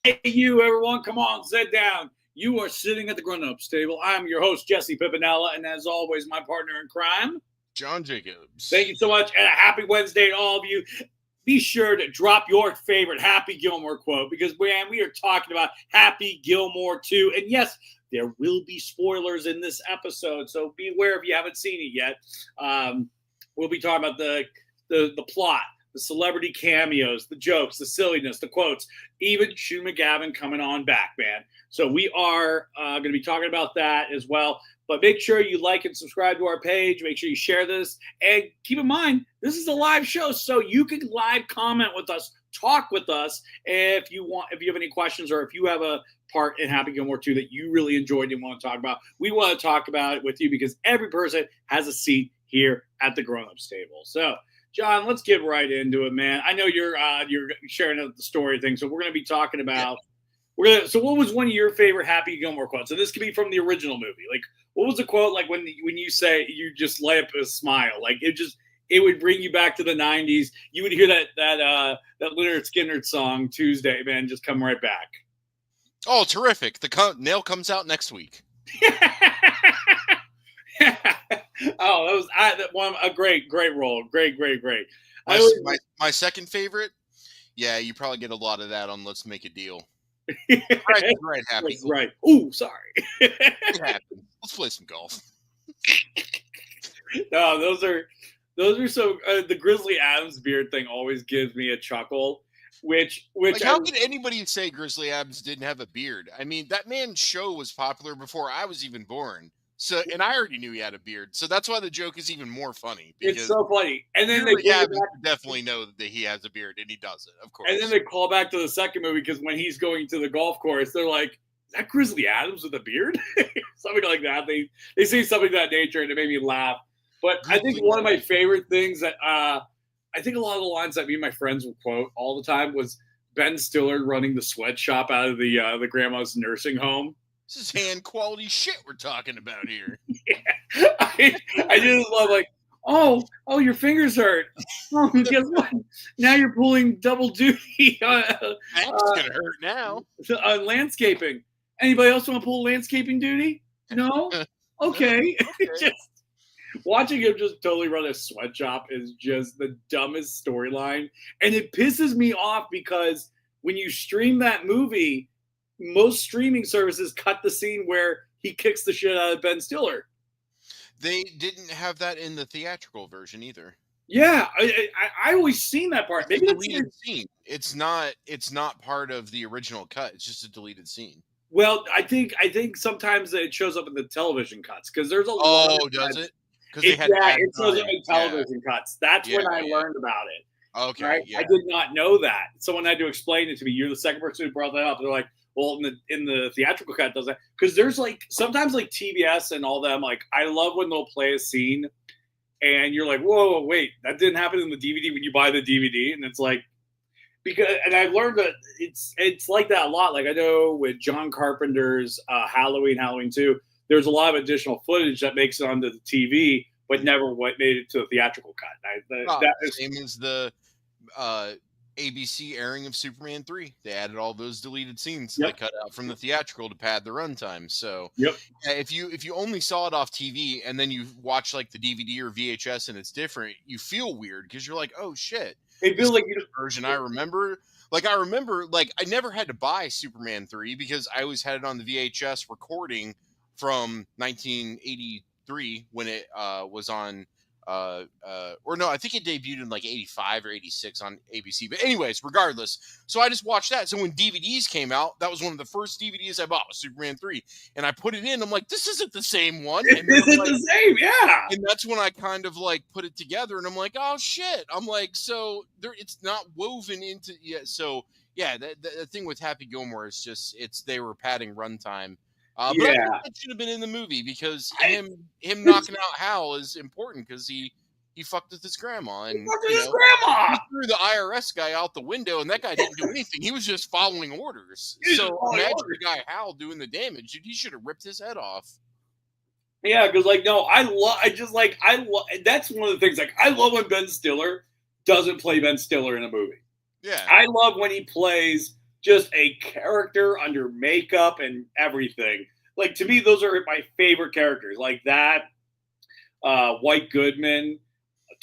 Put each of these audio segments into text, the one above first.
Hey, you, everyone, come on, sit down. You are sitting at the grown-ups table. I'm your host, Jesse Pippinella, and as always, my partner in crime. John Thank Jacobs. you so much, and a happy Wednesday to all of you. Be sure to drop your favorite Happy Gilmore quote because, man, we are talking about Happy Gilmore 2. And yes, there will be spoilers in this episode, so be aware if you haven't seen it yet. We'll be talking about the plot, the celebrity cameos, the jokes, the silliness, the quotes, even Shue McGavin coming on back, man. So we are going to be talking about that as well. But make sure you like and subscribe to our page. Make sure you share this. And keep in mind, this is a live show, so you can live comment with us, talk with us if you have any questions or if you have a part in Happy Gilmore 2 that you really enjoyed and want to talk about. We want to talk about it with you because every person has a seat here at the grown-ups table. So, John, let's get right into it, man. I know you're sharing the story thing, so we're going to be talking about. So, what was one of your favorite Happy Gilmore quotes? So, this could be from the original movie. Like, what was the quote like when you say you just lay up a smile? Like it would bring you back to the '90s. You would hear that Leonard Skinner song Tuesday, man, just come right back. Oh, terrific! The nail comes out next week. Oh, a great role. Great. My second favorite. Yeah, you probably get a lot of that on Let's Make a Deal. Right, Happy. Right. Ooh, sorry. It happens. Let's play some golf. No, those are so. The Grizzly Adams beard thing always gives me a chuckle. Which like, how could anybody say Grizzly Adams didn't have a beard? I mean, that man's show was popular before I was even born. So, and I already knew he had a beard. So that's why the joke is even more funny. It's so funny. And then they definitely know that he has a beard, and he doesn't, of course. And then they call back to the second movie because when he's going to the golf course, they're like, "Is that Grizzly Adams with a beard?" Something like that. They say something of that nature, and it made me laugh. But I think one of my favorite things that I think a lot of the lines that me and my friends will quote all the time was Ben Stiller running the sweatshop out of the grandma's nursing home. This is hand quality shit we're talking about here. Yeah. I just love like, oh, your fingers hurt. Oh, guess what? Now you're pulling double duty. That's gonna hurt now. On landscaping. Anybody else want to pull landscaping duty? No? Okay. Just watching him just totally run a sweatshop is just the dumbest storyline. And it pisses me off because when you stream that movie, most streaming services cut the scene where he kicks the shit out of Ben Stiller. They didn't have that in the theatrical version either. Yeah, I always seen that part. Maybe it's a deleted scene. It's not part of the original cut. It's just a deleted scene. Well, I think sometimes it shows up in the television cuts because there's a lot. Oh, does it? Because it shows up in television cuts. That's when I learned about it. Okay, right? I did not know that. Someone had to explain it to me. You're the second person who brought that up. They're like, well, in the theatrical cut does that because there's like sometimes like TBS and all them. Like I love when they'll play a scene, and you're like, whoa, wait, that didn't happen in the DVD when you buy the DVD, and it's like and I learned that it's like that a lot. Like I know with John Carpenter's Halloween 2, there's a lot of additional footage that makes it onto the TV, but never made it to the theatrical cut. Same as the ABC airing of Superman 3. They added all those deleted scenes they cut out from the theatrical to pad the runtime. So if you only saw it off TV and then you watch like the DVD or VHS and it's different, you feel weird because you're like, oh shit. It feels like the version I remember. Like I never had to buy Superman 3 because I always had it on the VHS recording from 1983 when it was on or no, I think it debuted in like 85 or 86 on ABC. But anyways, regardless, so I just watched that. So when DVDs came out, that was one of the first DVDs I bought was Superman 3. And I put it in. I'm like, this isn't the same one. And this isn't the same, yeah. And that's when I kind of like put it together and I'm like, oh shit. I'm like, so it's not woven into So yeah, the thing with Happy Gilmore is just they were padding runtime. But I think that should have been in the movie because him knocking out Hal is important because he fucked with his grandma and he threw the IRS guy out the window and that guy didn't do anything. He was just following orders. So imagine the guy Hal doing the damage. He should have ripped his head off. Yeah, because like no, that's one of the things. Like I love when Ben Stiller doesn't play Ben Stiller in a movie. Yeah, I love when he plays just a character under makeup and everything. Like, to me, those are my favorite characters. Like that, White Goodman,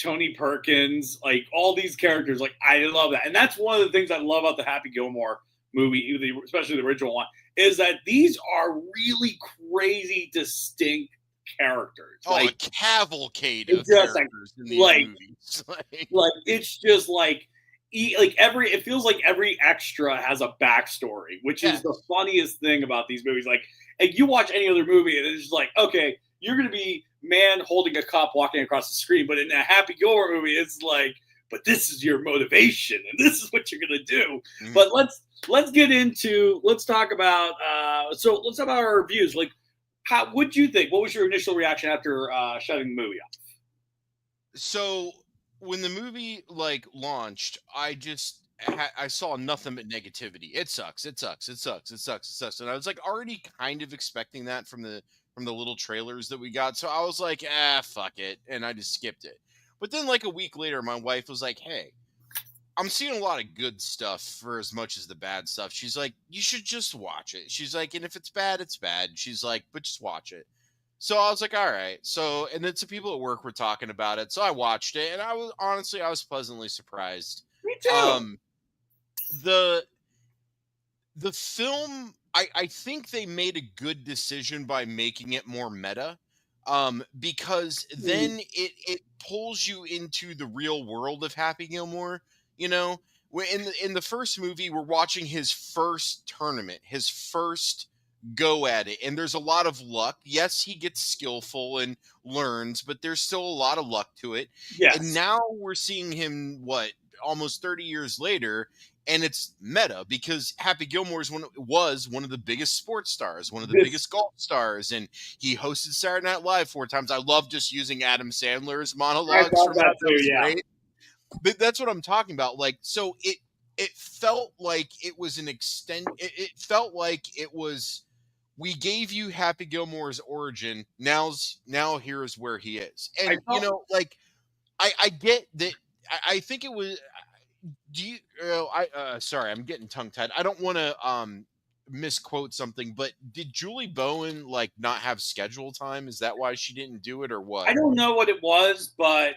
Tony Perkins, like all these characters. Like, I love that, and that's one of the things I love about the Happy Gilmore movie, especially the original one, is that these are really crazy, distinct characters. Oh, like a cavalcade it's of just characters in these like movies. like it's just like it feels like every extra has a backstory, which is the funniest thing about these movies. Like you watch any other movie and it's just like, okay, you're gonna be man holding a cup walking across the screen, but in a Happy Gilmore movie, it's like, but this is your motivation and this is what you're gonna do. Mm-hmm. But let's talk about our reviews. Like, what'd you think? What was your initial reaction after shutting the movie off? So when the movie like launched, I saw nothing but negativity. It sucks. It sucks. It sucks. It sucks. It sucks. And I was like already kind of expecting that from the little trailers that we got. So I was like, fuck it, and I just skipped it. But then like a week later, my wife was like, hey, I'm seeing a lot of good stuff for as much as the bad stuff. She's like, you should just watch it. She's like, and if it's bad, it's bad. She's like, but just watch it. So I was like, all right. So, and then some people at work were talking about it. So I watched it, and I was pleasantly surprised. Me too. The film, I think they made a good decision by making it more meta. Because then it pulls you into the real world of Happy Gilmore. You know, in the first movie, we're watching his first tournament, his first go at it, and there's a lot of luck. Yes, he gets skillful and learns, but there's still a lot of luck to it. Yes. And now we're seeing him almost 30 years later, and it's meta because Happy Gilmore was one of the biggest sports stars, one of the biggest golf stars, and he hosted Saturday Night Live 4 times. I love just using Adam Sandler's monologues from that too, yeah. Great. But that's what I'm talking about. Like, so it felt like it was it felt like it was, we gave you Happy Gilmore's origin. Now here's where he is. And like I get that. I think it was. Sorry, I'm getting tongue tied. I don't want to misquote something, but did Julie Bowen like not have schedule time? Is that why she didn't do it, or what? I don't know what it was, but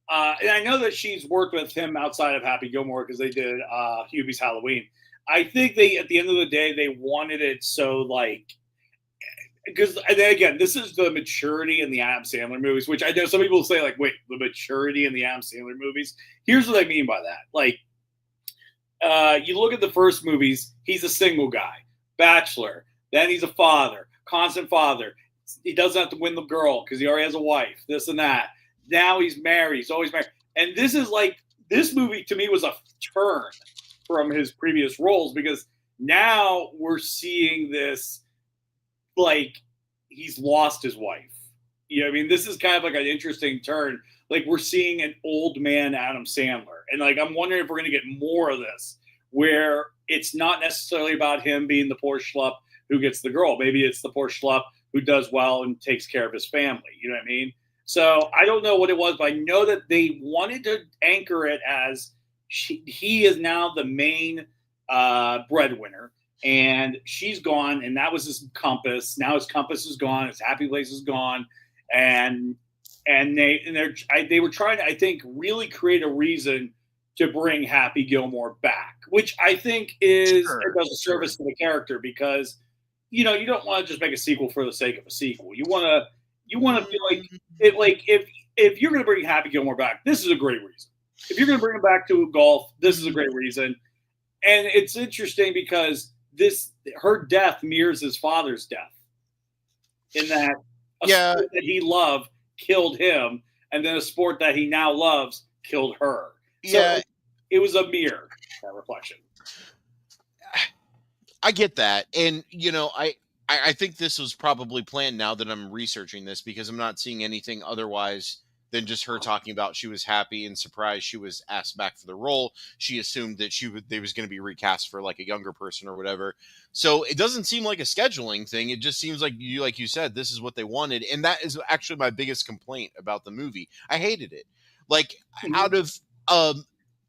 and I know that she's worked with him outside of Happy Gilmore because they did Hubie's Halloween. I think at the end of the day, they wanted it so like, because again, this is the maturity in the Adam Sandler movies, which I know some people say like, wait, the maturity in the Adam Sandler movies. Here's what I mean by that. Like, you look at the first movies, he's a single guy, bachelor. Then he's a father, constant father. He doesn't have to win the girl because he already has a wife, this and that. Now he's married. He's always married. And this movie to me was a turn from his previous roles because now we're seeing this, like, he's lost his wife. You know what I mean? This is kind of like an interesting turn. Like, we're seeing an old man Adam Sandler. And, like, I'm wondering if we're going to get more of this where it's not necessarily about him being the poor schlup who gets the girl. Maybe it's the poor schlup who does well and takes care of his family. You know what I mean? So I don't know what it was, but I know that they wanted to anchor it as he is now the main breadwinner. And she's gone, and that was his compass. Now his compass is gone. His happy place is gone, and they were trying to, I think, really create a reason to bring Happy Gilmore back, which I think it does a service to the character because you don't want to just make a sequel for the sake of a sequel. You want to feel like it. Like if you're going to bring Happy Gilmore back, this is a great reason. If you're going to bring him back to golf, this is a great reason. And it's interesting because her death mirrors his father's death in that sport that he loved killed him, and then a sport that he now loves killed her. So it was a mirror, that reflection. I get that. And, I think this was probably planned now that I'm researching this because I'm not seeing anything otherwise than just her talking about she was happy and surprised she was asked back for the role. She assumed that they was going to be recast for like a younger person or whatever. So it doesn't seem like a scheduling thing. It just seems like you said, this is what they wanted. And that is actually my biggest complaint about the movie. I hated it. Like out of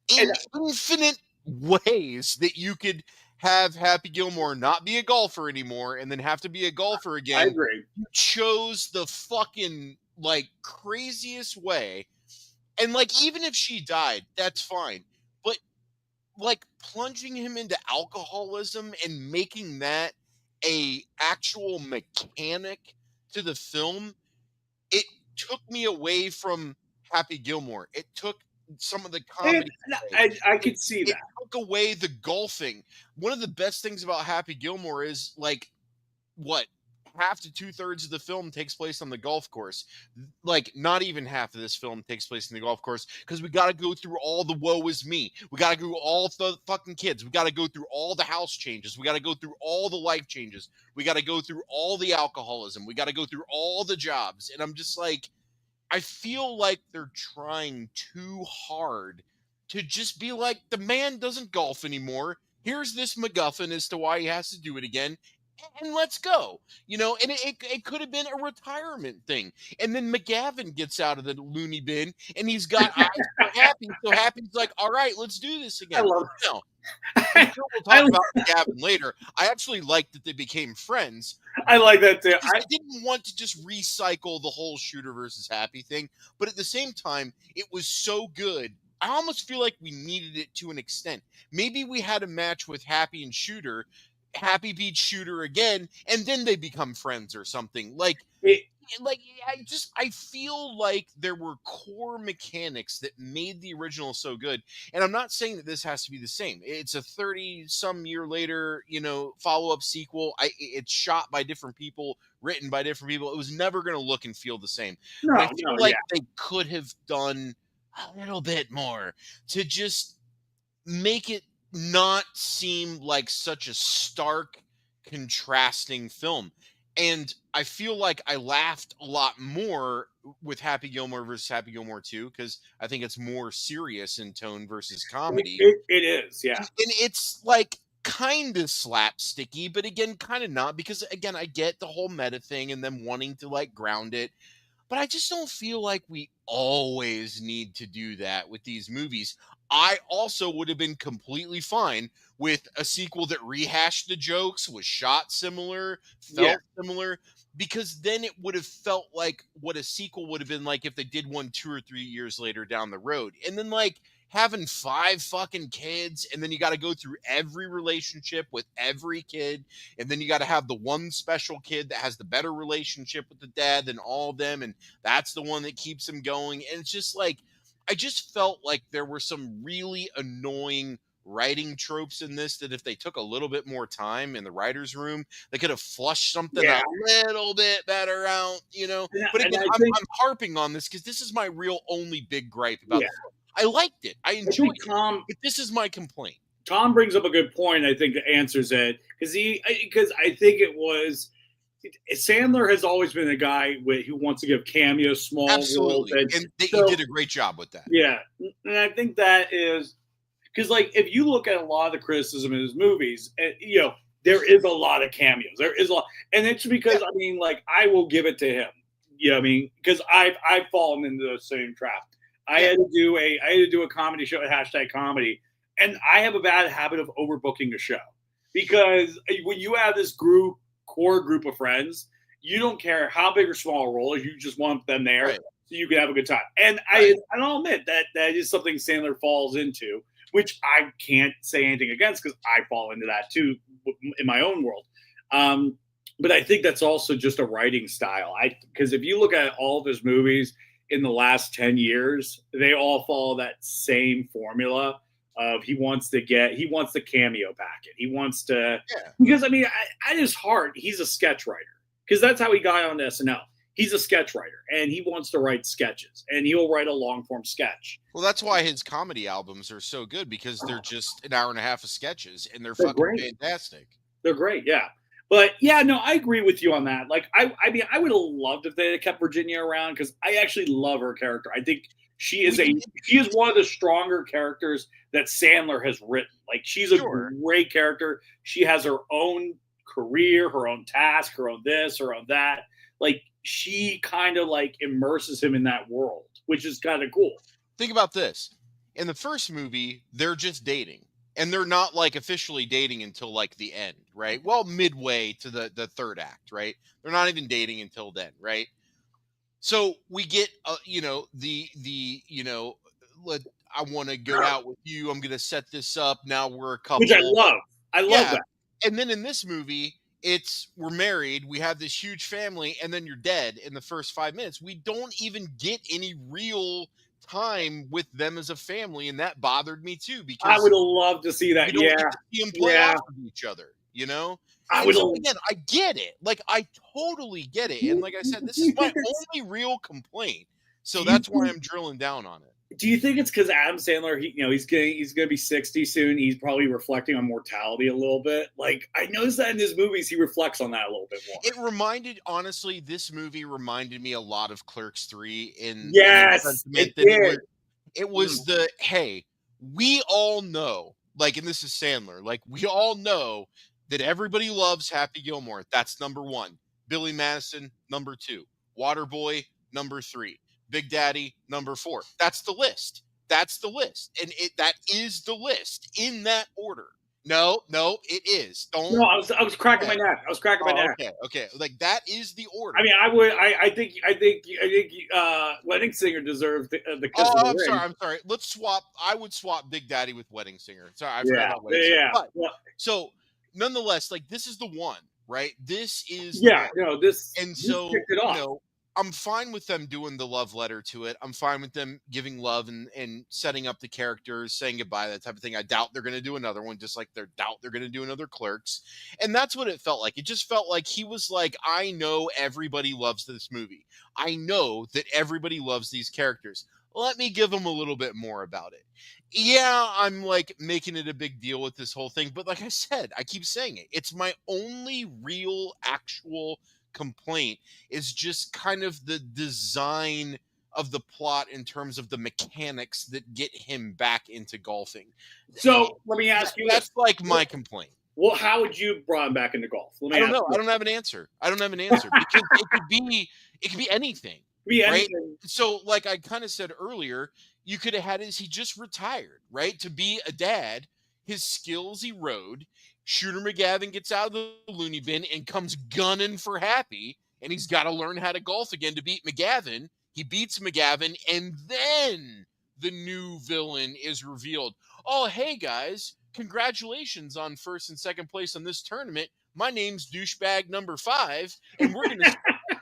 infinite ways that you could have Happy Gilmore not be a golfer anymore and then have to be a golfer I again. agree. You chose the fucking like craziest way. And like even if she died, that's fine. But like plunging him into alcoholism and making that a actual mechanic to the film, it took me away from Happy Gilmore. It took some of the And comedy away. I could see It that. took away the golfing. One of the best things about Happy Gilmore is like what half to 2/3 of the film takes place on the golf course. Like not even half of this film takes place in the golf course because we got to go through all the woe is me. We got to go all the fucking kids. We got to go through all the house changes. We got to go through all the life changes. We got to go through all the alcoholism. We got to go through all the jobs. And I'm just like, I feel like they're trying too hard to just be like, the man doesn't golf anymore. Here's this MacGuffin as to why he has to do it again. And let's go. And it could have been a retirement thing. And then McGavin gets out of the loony bin and he's got eyes for Happy. So Happy's like, all right, let's do this again. I love No. I'm sure we'll talk about McGavin later. I actually like that they became friends. I like that too. I didn't want to just recycle the whole Shooter versus Happy thing, but at the same time, it was so good. I almost feel like we needed it to an extent. Maybe we had a match with Happy and Shooter, Happy beats Shooter again, and then they become friends or something. I feel like there were core mechanics that made the original so good. And I'm not saying that this has to be the same. It's a 30-some year later, follow-up sequel. It's shot by different people, written by different people. It was never going to look and feel the same. But I feel like they could have done a little bit more to just make it not seem like such a stark, contrasting film. And I feel like I laughed a lot more with Happy Gilmore versus Happy Gilmore 2 because I think it's more serious in tone versus comedy. It is, yeah. And it's like kind of slapsticky, but again, kind of not because again, I get the whole meta thing and them wanting to like ground it. But I just don't feel like we always need to do that with these movies. I also would have been completely fine with a sequel that rehashed the jokes, was shot similar, felt similar, because then it would have felt like what a sequel would have been like if they did one 2 or 3 years later down the road. And then like having 5 fucking kids, and then you got to go through every relationship with every kid, and then you got to have the one special kid that has the better relationship with the dad than all of them, and that's the one that keeps them going. And it's just like, I just felt like there were some really annoying writing tropes in this that if they took a little bit more time in the writer's room, they could have flushed something a little bit better out, But again, I'm harping on this because this is my real only big gripe about it. I liked it. I enjoyed it. But this is my complaint. Tom brings up a good point. I think that answers it because I think it was Sandler has always been a guy who wants to give cameos, small absolutely, roles, and he did a great job with that. Yeah, and I think that is because, like, if you look at a lot of the criticism in his movies, there is a lot of cameos. There is a lot, and it's because I mean, like, I will give it to him. I mean, because I've fallen into the same trap. I had to do a comedy show at #comedy, and I have a bad habit of overbooking a show because when you have this core group of friends, you don't care how big or small a role is, you just want them there so you can have a good time. And I'll admit that is something Sandler falls into, which I can't say anything against because I fall into that too in my own world. But I think that's also just a writing style. Because if you look at all of his movies in the last 10 years, they all follow that same formula of he wants the cameo packet. He wants to, because I mean, at his heart, he's a sketch writer because that's how he got on SNL. He's a sketch writer and he wants to write sketches and he'll write a long form sketch. Well, that's why his comedy albums are so good because they're just an hour and a half of sketches and they're fucking fantastic. They're great. Yeah. But yeah, no, I agree with you on that. Like, I mean, I would have loved if they had kept Virginia around because I actually love her character. I think she is one of the stronger characters that Sandler has written. Like, she's a great character. She has her own career, her own task, her own this, her own that. Like, she kind of like immerses him in that world, which is kind of cool. Think about this. In the first movie, they're just dating. and they're not like officially dating until like the end, right? Well, midway to the third act, right? They're not even dating until then, right? So we get, let I want to go out with you. I'm gonna set this up. Now we're a Which I couple. love. I love Yeah. that. And then in this movie, it's we're married, we have this huge family, and then you're dead in the first 5 minutes. We don't even get any real time with them as a family, and that bothered me too I because would love to see that. we don't Yeah. get to see them play Yeah. off of each other, you know? I And would so have. again, I get it. Like I totally get it. And like I said, this is my only real complaint. So that's why I'm drilling down on it. Do you think it's because Adam Sandler? He's gonna be 60 soon. He's probably reflecting on mortality a little bit. Like I noticed that in his movies, he reflects on that a little bit more. Honestly, this movie reminded me a lot of Clerks 3 in Yes, the sentiment it that did. it was the hey, we all know, like, and this is Sandler, like we all know that everybody loves Happy Gilmore. That's number one. Billy Madison, number two. Waterboy, number three. Big Daddy, number four. That's the list. That's the list. And that is the list in that order. No, it is. No, I was cracking my neck. I was cracking my neck. Okay. Like that is the order. I mean, I think Wedding Singer deserves the kiss of the ring. I'm sorry. Let's swap. I would swap Big Daddy with Wedding Singer. Sorry, I forgot Yeah, about Wedding Singer. yeah. But, Well, so, nonetheless, like this is the one, right? This is yeah. the one. No, this And this so, kicked it off. I'm fine with them doing the love letter to it. I'm fine with them giving love and setting up the characters, saying goodbye, that type of thing. I doubt they're going to do another one, just like they doubt they're going to do another Clerks. And that's what it felt like. It just felt like he was like, I know everybody loves this movie. I know that everybody loves these characters. Let me give them a little bit more about it. Yeah, I'm like making it a big deal with this whole thing. But like I said, I keep saying it. It's my only real, actual complaint is just kind of the design of the plot in terms of the mechanics that get him back into golfing. So let me ask you that's like my complaint. Well, how would you brought him back into golf? I don't know. I don't have an answer. Because it could be anything. Right? So like I kind of said earlier, you could have had he just retired, right? To be a dad, his skills erode. Shooter McGavin gets out of the loony bin and comes gunning for Happy, and he's got to learn how to golf again to beat McGavin. He beats McGavin, and then the new villain is revealed. Oh, hey guys, congratulations on first and second place on this tournament. My name's douchebag number 5, and we're going to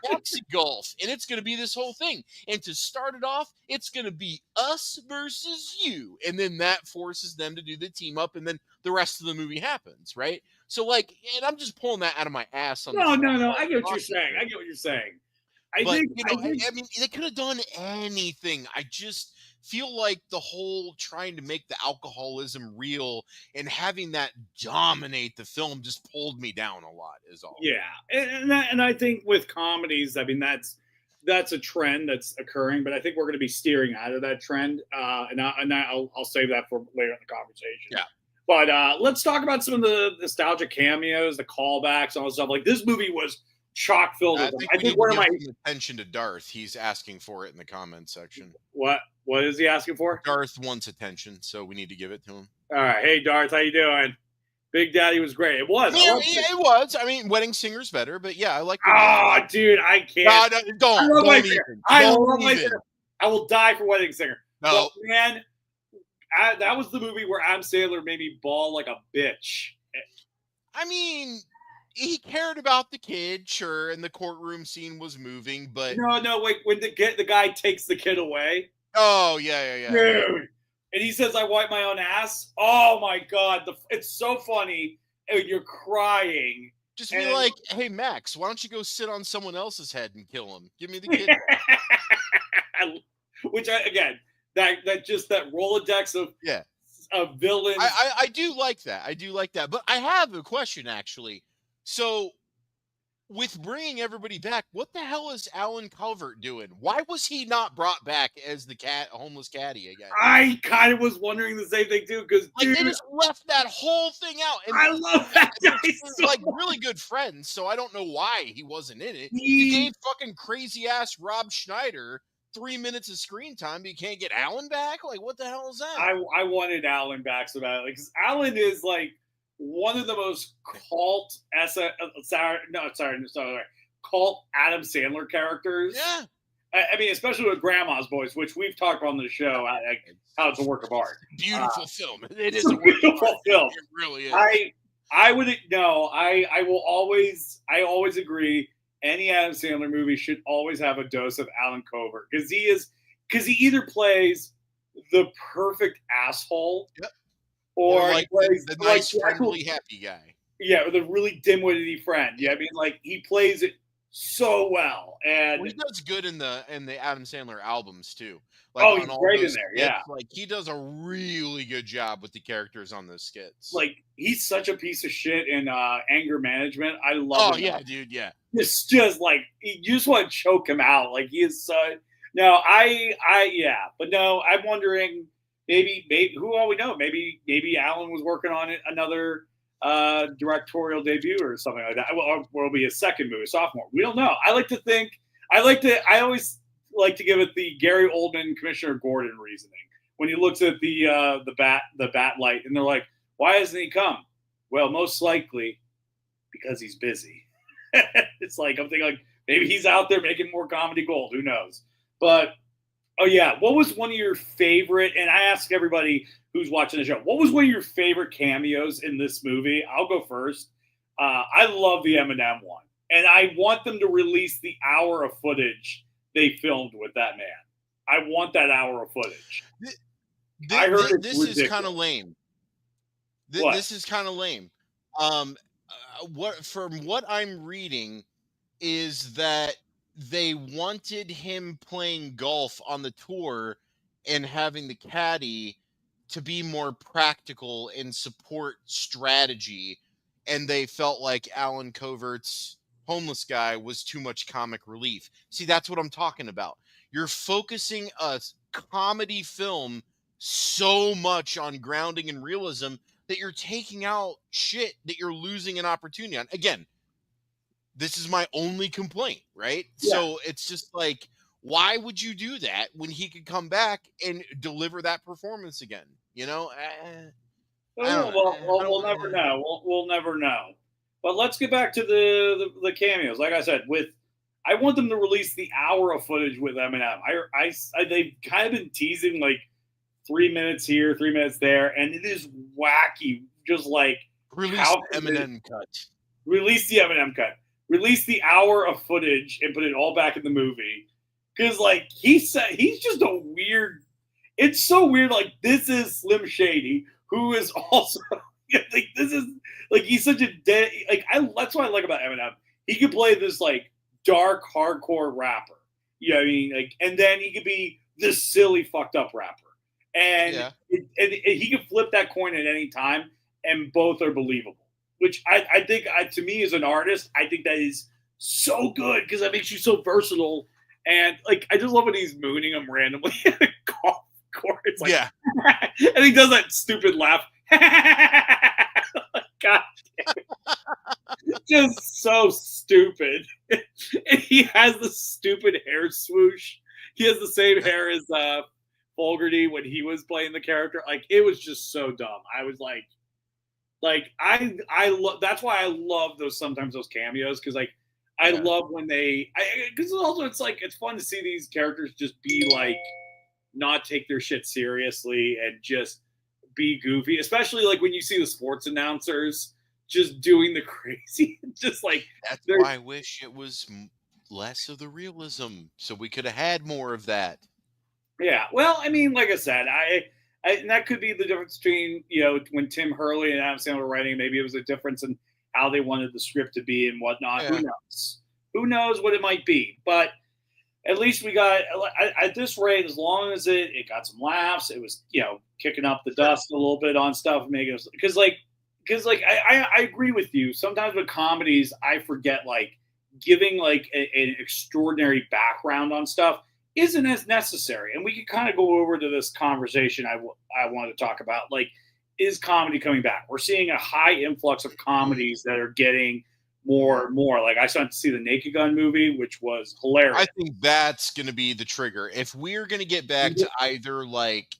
taxi golf, and it's going to be this whole thing. And to start it off, it's going to be us versus you, and then that forces them to do the team up, and then the rest of the movie happens, right? So like, and I'm just pulling that out of my ass. No. I get what you're saying. I mean, they could have done anything. I just feel like the whole trying to make the alcoholism real and having that dominate the film just pulled me down a lot is all. Yeah. And I think with comedies, I mean, that's a trend that's occurring, but I think we're going to be steering out of that trend. And I'll save that for later in the conversation. Yeah. But let's talk about some of the nostalgic cameos, the callbacks, all that stuff. Like this movie was chock filled with them. I think one of my attention to Darth. He's asking for it in the comments section. What is he asking for? Darth wants attention, so we need to give it to him. All right, hey Darth, how you doing? Big Daddy was great. It was. Yeah, it was. I mean, Wedding Singer's better, but yeah, I like. Oh, dude, I can't. No, don't even. I love Wedding Singer. I will die for Wedding Singer. No, but, man, that was the movie where Adam Sandler made me bawl like a bitch. I mean, he cared about the kid, sure, and the courtroom scene was moving, but no, wait, when the guy takes the kid away. Oh yeah. Dude. And he says, "I wipe my own ass." Oh my god, it's so funny. You're crying. Just be like, "Hey Max, why don't you go sit on someone else's head and kill him? Give me the kid." Which that Rolodex of villains. I do like that. But I have a question actually. So, with bringing everybody back, what the hell is Alan Calvert doing? Why was he not brought back as the homeless caddy again? I kind of was wondering the same thing too, because they just left that whole thing out. And I love that guy. They're like really good friends, so I don't know why he wasn't in it. You gave fucking crazy ass Rob Schneider 3 minutes of screen time, but you can't get Alan back? Like, what the hell is that? I wanted Alan back so badly because Alan is like one of the most cult cult Adam Sandler characters. Yeah. I mean, especially with Grandma's Boys, which we've talked about on the show, how it's a work of art. Beautiful film. It is a beautiful film. It really is. I would no. I will always. I always agree. Any Adam Sandler movie should always have a dose of Alan Covert because he either plays the perfect asshole, yep. or like plays the nice, friendly, happy guy. Yeah, or the really dim-witted friend. Yeah, I mean, like he plays it so well, and he does good in the Adam Sandler albums too. Like, he's great in there. Skits, yeah, like he does a really good job with the characters on those skits. Like he's such a piece of shit in Anger Management. I love. Oh yeah, dude. Yeah. It's just like you just want to choke him out. Like he is so. No, yeah, but no, I'm wondering maybe who all we know. Maybe Alan was working on it, another directorial debut or something like that. Or it'll be a second movie, sophomore. We don't know. I always like to give it the Gary Oldman, Commissioner Gordon reasoning when he looks at the bat light, and they're like, "Why hasn't he come?" Well, most likely because he's busy. It's like I'm thinking like maybe he's out there making more comedy gold. Who knows? But oh yeah, what was one of your favorite? And I ask everybody who's watching the show, what was one of your favorite cameos in this movie? I'll go first. I love the Eminem one, and I want them to release the hour of footage they filmed with that man. I want that hour of footage. I heard this is kind of lame. This is kind of lame. From what I'm reading is that they wanted him playing golf on the tour and having the caddy to be more practical and support strategy, and they felt like Alan Covert's homeless guy was too much comic relief. See, that's what I'm talking about. You're focusing a comedy film so much on grounding and realism that you're taking out shit that you're losing an opportunity on. Again, this is my only complaint, right? Yeah. So it's just like, why would you do that when he could come back and deliver that performance again? You know? We'll never know. We'll never know. But let's get back to the cameos. Like I said, I want them to release the hour of footage with Eminem. They've kind of been teasing like 3 minutes here, 3 minutes there, and it is wacky. Just like release the Eminem cut. Release the Eminem cut. Release the hour of footage and put it all back in the movie. Because like he's just a weird. It's so weird. Like this is Slim Shady, who is also like this is like he's such a dead. Like that's what I like about Eminem. He could play this like dark hardcore rapper. You know what I mean? Like, and then he could be this silly fucked up rapper. And, and he can flip that coin at any time, and both are believable. Which I think, to me as an artist, I think that is so good because that makes you so versatile. And like, I just love when he's mooning him randomly at a golf course. Like, yeah, and he does that stupid laugh. God damn it. Just so stupid. And he has the stupid hair swoosh. He has the same hair as Fogarty when he was playing the character. Like it was just so dumb. I was like I love. That's why I love those cameos because like I love when because also it's like it's fun to see these characters just be like not take their shit seriously and just be goofy, especially like when you see the sports announcers just doing the crazy, just like that's why I wish it was less of the realism so we could have had more of that. Yeah, well, I mean, like I said, and that could be the difference between, you know, when Tim Hurley and Adam Sandler were writing, maybe it was a difference in how they wanted the script to be and whatnot. Yeah. Who knows? Who knows what it might be? But at least we got, at this rate, as long as it got some laughs, it was, you know, kicking up the dust a little bit on stuff, making us, because I agree with you. Sometimes with comedies, I forget, like, giving, like, an extraordinary background on stuff isn't as necessary. And we can kind of go over to this conversation I wanted to talk about. Like, is comedy coming back? We're seeing a high influx of comedies that are getting more. Like I started to see the Naked Gun movie, which was hilarious. I think that's going to be the trigger. If we're going to get back to either like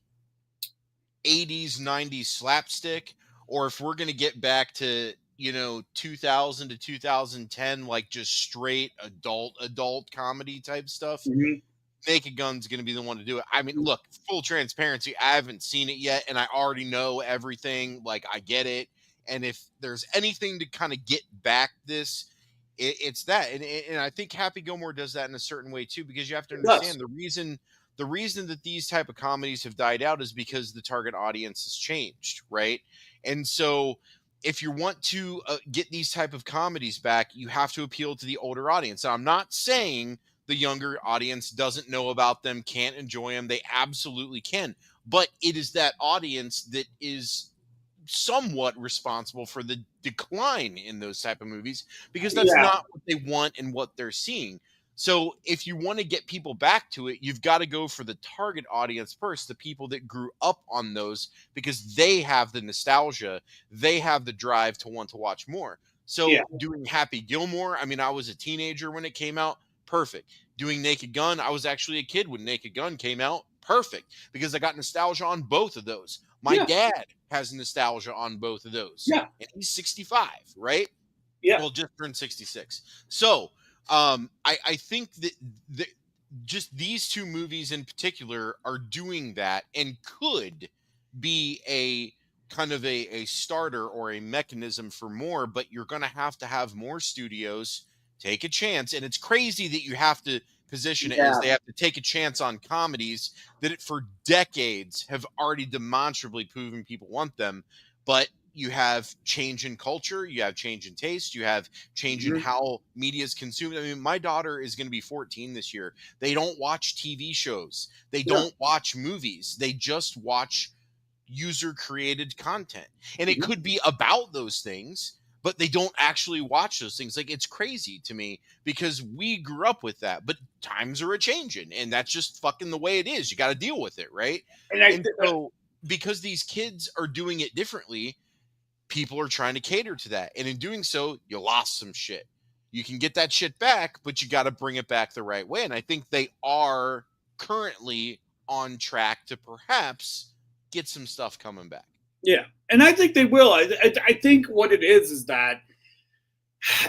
80s, 90s slapstick, or if we're going to get back to, 2000 to 2010, like just straight adult comedy type stuff, Mhm. Naked Gun's going to be the one to do it. I mean, look, full transparency, I haven't seen it yet, and I already know everything. Like, I get it. And if there's anything to kind of get back this, it's that. And I think Happy Gilmore does that in a certain way too, because you have to understand the reason that these type of comedies have died out is because the target audience has changed, right? And so if you want to get these type of comedies back, you have to appeal to the older audience. Now, I'm not saying the younger audience doesn't know about them, can't enjoy them. They absolutely can. But it is that audience that is somewhat responsible for the decline in those type of movies, because that's not what they want and what they're seeing. So if you want to get people back to it, you've got to go for the target audience first, the people that grew up on those, because they have the nostalgia, they have the drive to want to watch more. So doing Happy Gilmore, I mean, I was a teenager when it came out. Perfect. Doing Naked Gun, I was actually a kid when Naked Gun came out. Perfect. Because I got nostalgia on both of those. My dad has nostalgia on both of those. Yeah. And he's 65, right? Yeah. Well, just turned 66. So I think that just these two movies in particular are doing that and could be a kind of a starter or a mechanism for more, but you're going to have more studios take a chance. And it's crazy that you have to position it as they have to take a chance on comedies that for decades have already demonstrably proven people want them. But you have change in culture, you have change in taste, you have change in how media is consumed. I mean, my daughter is going to be 14 this year. They don't watch TV shows. They don't watch movies. They just watch user created content. And it could be about those things, but they don't actually watch those things. Like, it's crazy to me because we grew up with that, but times are a changing, and that's just fucking the way it is. You got to deal with it, right? And so because these kids are doing it differently, people are trying to cater to that. And in doing so, you lost some shit. You can get that shit back, but you got to bring it back the right way. And I think they are currently on track to perhaps get some stuff coming back. Yeah. And I think they will. I think what it is that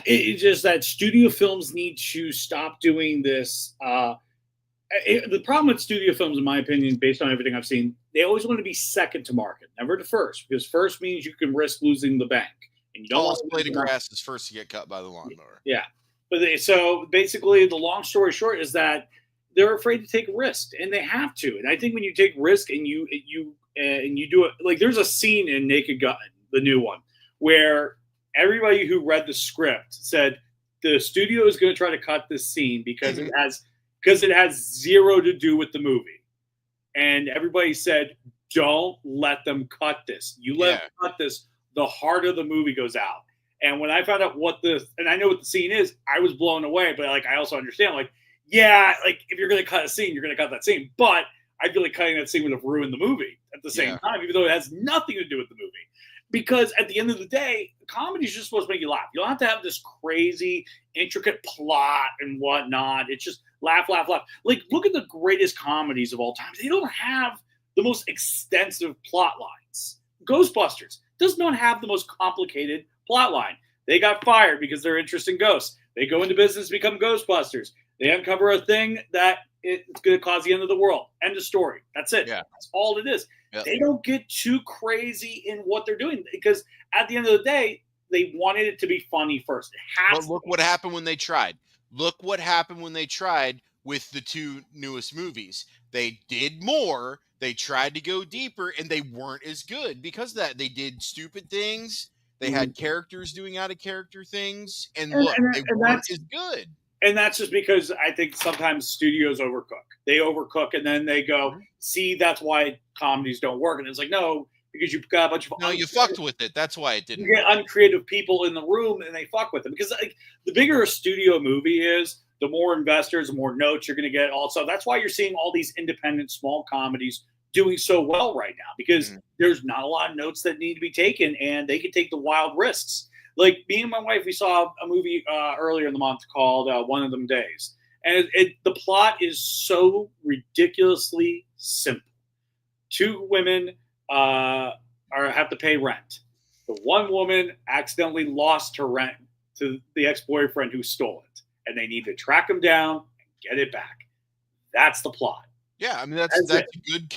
it's just that studio films need to stop doing this. The problem with studio films, in my opinion, based on everything I've seen, they always want to be second to market, never to first, because first means you can risk losing the bank, and you don't want to blade of grass is first to get cut by the lawnmower. Yeah, but so basically, the long story short is that they're afraid to take a risk, and they have to. And I think when you take risk and you do it, like there's a scene in Naked Gun, the new one, where everybody who read the script said the studio is going to try to cut this scene because it has zero to do with the movie. And everybody said, don't let them cut this. You let them cut this, the heart of the movie goes out. And when I found out and I know what the scene is, I was blown away. But like, I also understand, like, if you're going to cut a scene, you're going to cut that scene. But I feel like cutting that scene would have ruined the movie at the same time, even though it has nothing to do with the movie. Because at the end of the day, comedy is just supposed to make you laugh. You don't have to have this crazy, intricate plot and whatnot. It's just laugh, laugh, laugh. Like, look at the greatest comedies of all time. They don't have the most extensive plot lines. Ghostbusters does not have the most complicated plot line. They got fired because they're interested in ghosts. They go into business, become Ghostbusters. They uncover a thing that it's going to cause the end of the world. End of story. That's it. Yeah. That's all it is. Yep. They don't get too crazy in what they're doing because at the end of the day, they wanted it to be funny first. But look what happened when they tried. Look what happened when they tried with the two newest movies. They did more. They tried to go deeper, and they weren't as good because of that. They did stupid things. They had characters doing out of character things, and they weren't as good. And that's just because I think sometimes studios overcook. They overcook, and then they go, see, that's why comedies don't work. And it's like, no, because you've got a bunch of you fucked with it. That's why it didn't. You get uncreative people in the room, and they fuck with them. Because like the bigger a studio movie is, the more investors, the more notes you're going to get. Also, that's why you're seeing all these independent small comedies doing so well right now, because there's not a lot of notes that need to be taken, and they can take the wild risks. Like me and my wife, we saw a movie earlier in the month called One of Them Days, and the plot is so ridiculously simple. Two women have to pay rent. The one woman accidentally lost her rent to the ex-boyfriend who stole it, and they need to track him down and get it back. That's the plot. Yeah, I mean that's a good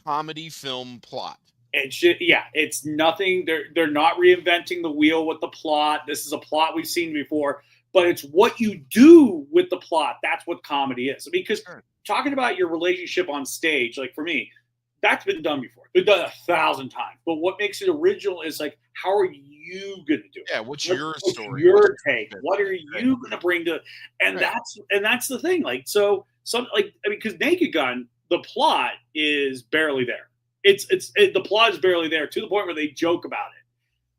comedy film plot. It's nothing. They're not reinventing the wheel with the plot. This is a plot we've seen before, but it's what you do with the plot. That's what comedy is. Because talking about your relationship on stage, like for me, that's been done before. It's been done 1,000 times. But what makes it original is like, how are you going to do it? Yeah, what's your story? Your take? What are you going to bring to? And that's the thing. Like because Naked Gun, the plot is barely there. The plot is barely there to the point where they joke about it.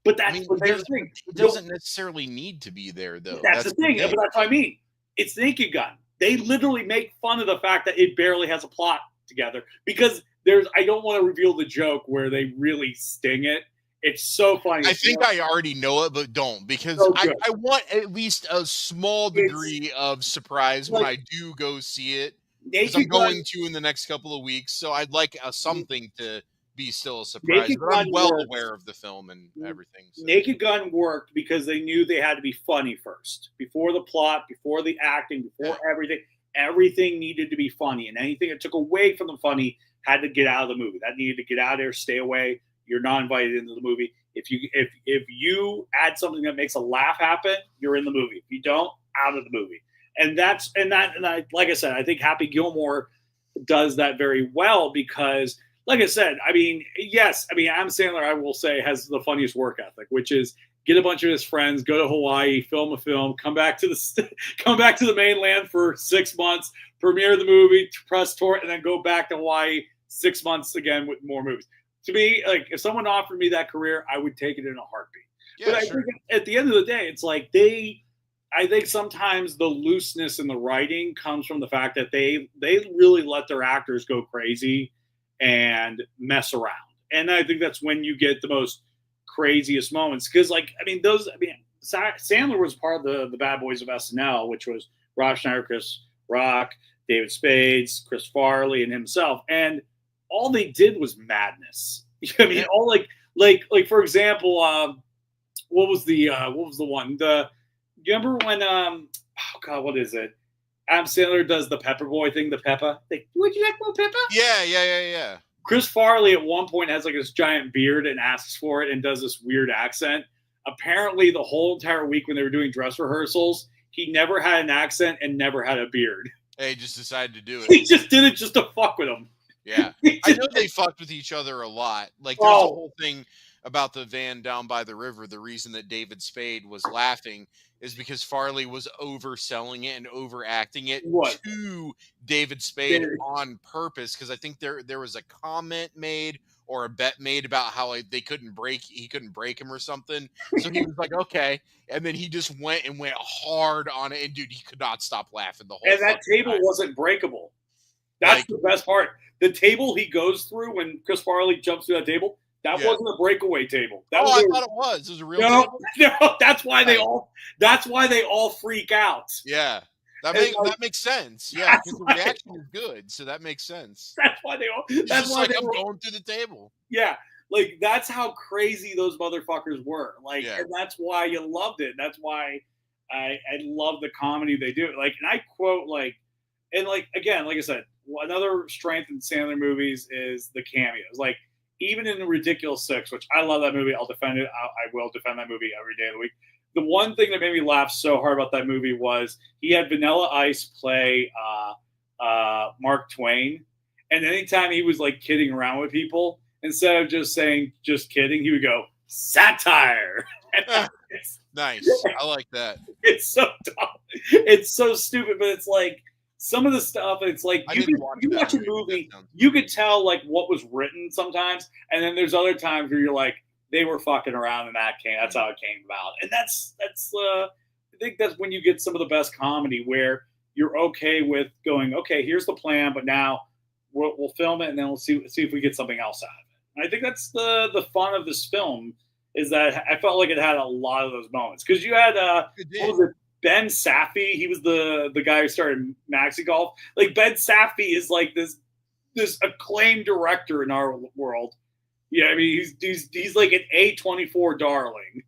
But that's the thing. It doesn't necessarily need to be there, though. That's the thing. But that's what I mean. It's Naked Gun. They literally make fun of the fact that it barely has a plot together because I don't want to reveal the joke where they really sting it. It's so funny. I think I already know it, but don't, because I want at least a small degree of surprise when I do go see it. Because I'm going to in the next couple of weeks, so I'd like something to be still a surprise. But I'm well aware of the film and everything. So. Naked Gun worked because they knew they had to be funny first. Before the plot, before the acting, before everything. Everything needed to be funny. And anything that took away from the funny had to get out of the movie. That needed to get out of there, stay away. You're not invited into the movie. If you add something that makes a laugh happen, you're in the movie. If you don't, out of the movie. And like I said, I think Happy Gilmore does that very well because, like I said, Adam Sandler, I will say, has the funniest work ethic, which is get a bunch of his friends, go to Hawaii, film a film, come back to the mainland for 6 months, premiere the movie, press tour, and then go back to Hawaii 6 months again with more movies. To me, like if someone offered me that career, I would take it in a heartbeat. Yeah, but I think at the end of the day, it's like I think sometimes the looseness in the writing comes from the fact that they really let their actors go crazy and mess around. And I think that's when you get the most craziest moments. Because, Sandler was part of the Bad Boys of SNL, which was Rob Schneider, Chris Rock, David Spade, Chris Farley, and himself. And all they did was madness. All like for example, what was the one? Do you remember when what is it? Adam Sandler does the Pepper Boy thing, the Peppa. Like, would you like more Peppa? Yeah. Chris Farley at one point has like this giant beard and asks for it and does this weird accent. Apparently, the whole entire week when they were doing dress rehearsals, he never had an accent and never had a beard. He just decided to do it. He just did it just to fuck with him. Yeah. I know they fucked with each other a lot. Like, there's a whole thing about the van down by the river. The reason that David Spade was laughing is because Farley was overselling it and overacting it to David Spade on purpose. Because I think there was a comment made or a bet made about how he couldn't break him or something. So he was like, okay, and then he just went hard on it, and dude, he could not stop laughing the whole. And that table wasn't breakable. That's the best part. The table he goes through when Chris Farley jumps through that table. That wasn't a breakaway table. I thought it was. It was a real table. No, that's why they all freak out. Yeah. That makes sense. Yeah, because the reaction is good, so that makes sense. That's why they all. I'm going through the table. Yeah, like that's how crazy those motherfuckers were. Like, and that's why you loved it. That's why I love the comedy they do. Like, and I quote again, like I said, another strength in Sandler movies is the cameos. Like, even in the Ridiculous Six, which I love that movie, I'll defend it. I will defend that movie every day of the week. The one thing that made me laugh so hard about that movie was he had Vanilla Ice play Mark Twain. And anytime he was like kidding around with people, instead of just saying, just kidding, he would go, satire. Nice. I like that. It's so dumb. It's so stupid, but it's like some of the stuff, it's like you watch a movie, you could tell like what was written sometimes. And then there's other times where you're like, they were fucking around and that's how it came about. And that's I think that's when you get some of the best comedy where you're okay with going, okay, here's the plan, but now we'll film it and then we'll see if we get something else out of it. And I think that's the fun of this film is that I felt like it had a lot of those moments because you had It what did. was it? Ben Safi. He was the guy who started Maxi Golf. Like Ben Safi is like this acclaimed director in our world. Yeah, I mean he's like an A24 darling.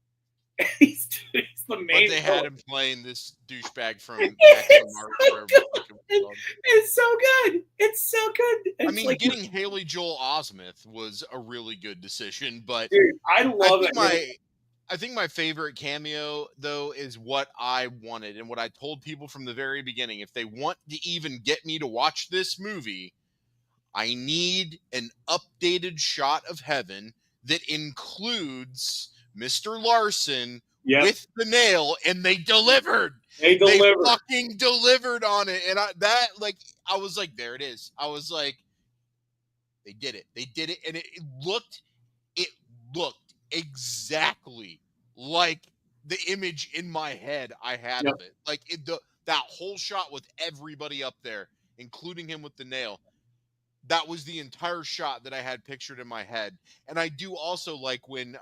He's the But main they had villain. him playing this douchebag from Maximum It's Art, so whatever the fuck it was good. called. It's so good. It's so good. I It's mean, like, getting Haley Joel Osment was a really good decision, but dude, I I love think it. I think my favorite cameo though is what I wanted and what I told people from the very beginning. If they want to even get me to watch this movie, I need an updated shot of heaven that includes Mr. Larson Yep, with the nail, and they delivered. they They deliver. fucking delivered on it, and I was like, there it is. I was like, they did it. They did it, and it looked exactly like the image in my head I had Yep. of it. Like that whole shot with everybody up there, including him with the nail. That was the entire shot that I had pictured in my head. And I do also like when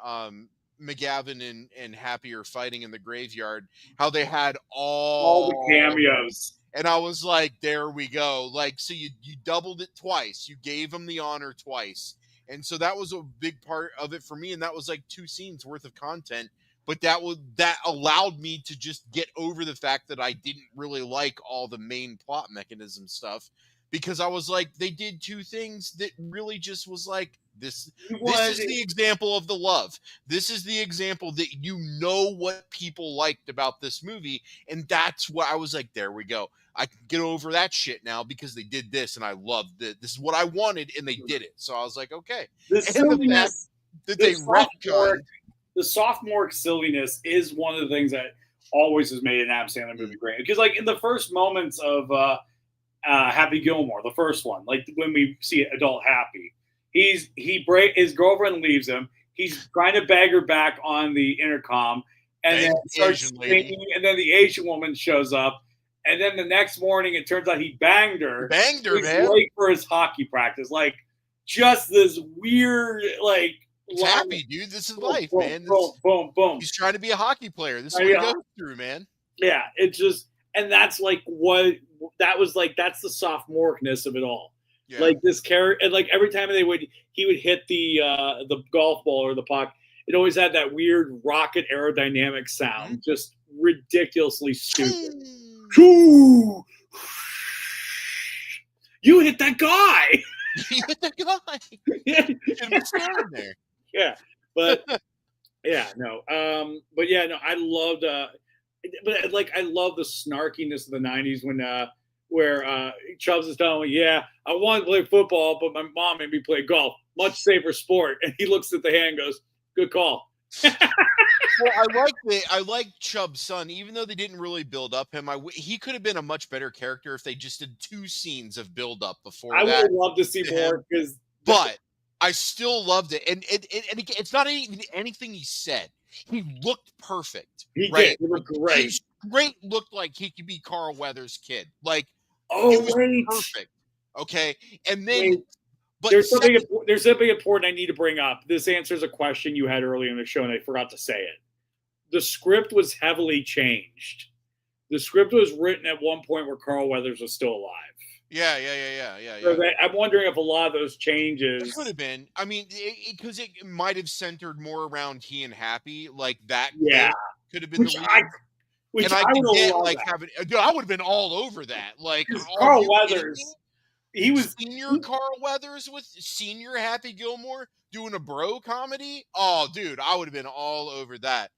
McGavin and Happy are fighting in the graveyard, how they had All the all of them. cameos. And I was like, there we go. Like, so you doubled it twice. You gave them the honor twice. And so that was a big part of it for me. And that was like 2 scenes worth of content. But that allowed me to just get over the fact that I didn't really like all the main plot mechanism stuff, because I was like, they did 2 things that really just was like, this is the example of the love. This is the example that you know what people liked about this movie, and that's what I was like, there we go. I can get over that shit now because they did this and I loved it. This is what I wanted and they did it. So I was like, okay. The And the fact silliness, that the they retconned. sophomore silliness is one of the things that always has made an Adam Sandler movie great. Because like in the first moments of Happy Gilmore, the first one, like when we see adult Happy, his girlfriend leaves him. He's trying to beg her back on the intercom, and then starts Asian lady. singing, and then the Asian woman shows up, and then the next morning it turns out he banged her. Banged her, He's man. late for his hockey practice, like just this weird like. It's Happy, dude. This is life, boom, man. Boom, boom, boom. He's trying to be a hockey player. This is what he goes through, man. Yeah, it just, and that's like what that was like. That's the sophomoreness of it all. Yeah. Like this character, and like every time he would hit the golf ball or the puck, it always had that weird rocket aerodynamic sound, just ridiculously stupid. You hit that guy. You hit that guy. Yeah. Should be standing there. Yeah, but yeah, no, but yeah, no, I loved, but like I love the snarkiness of the '90s when where Chubbs is telling me, yeah, I wanted to play football, but my mom made me play golf, much safer sport, and he looks at the hand and goes, good call. Well, I like Chubb's son, even though they didn't really build up him. He could have been a much better character if they just did 2 scenes of build up before that. I would love to see more because, but I still loved it, and it's not even anything he said. He looked perfect. He right? did. He looked great. He's great. Looked like he could be Carl Weathers' kid. Like, oh, it was wait. perfect. Okay, and then. Wait. But there's something important I need to bring up. This answers a question you had earlier in the show, and I forgot to say it. The script was heavily changed. The script was written at one point where Carl Weathers was still alive. Yeah. So I'm wondering if a lot of those changes it could have been. I mean, because it might have centered more around he and Happy, like that. Yeah, could have been which the I could get like having. Dude, I would have been all over that. Like Carl Weathers. He was senior Carl Weathers with senior Happy Gilmore doing a bro comedy. Oh, dude, I would have been all over that.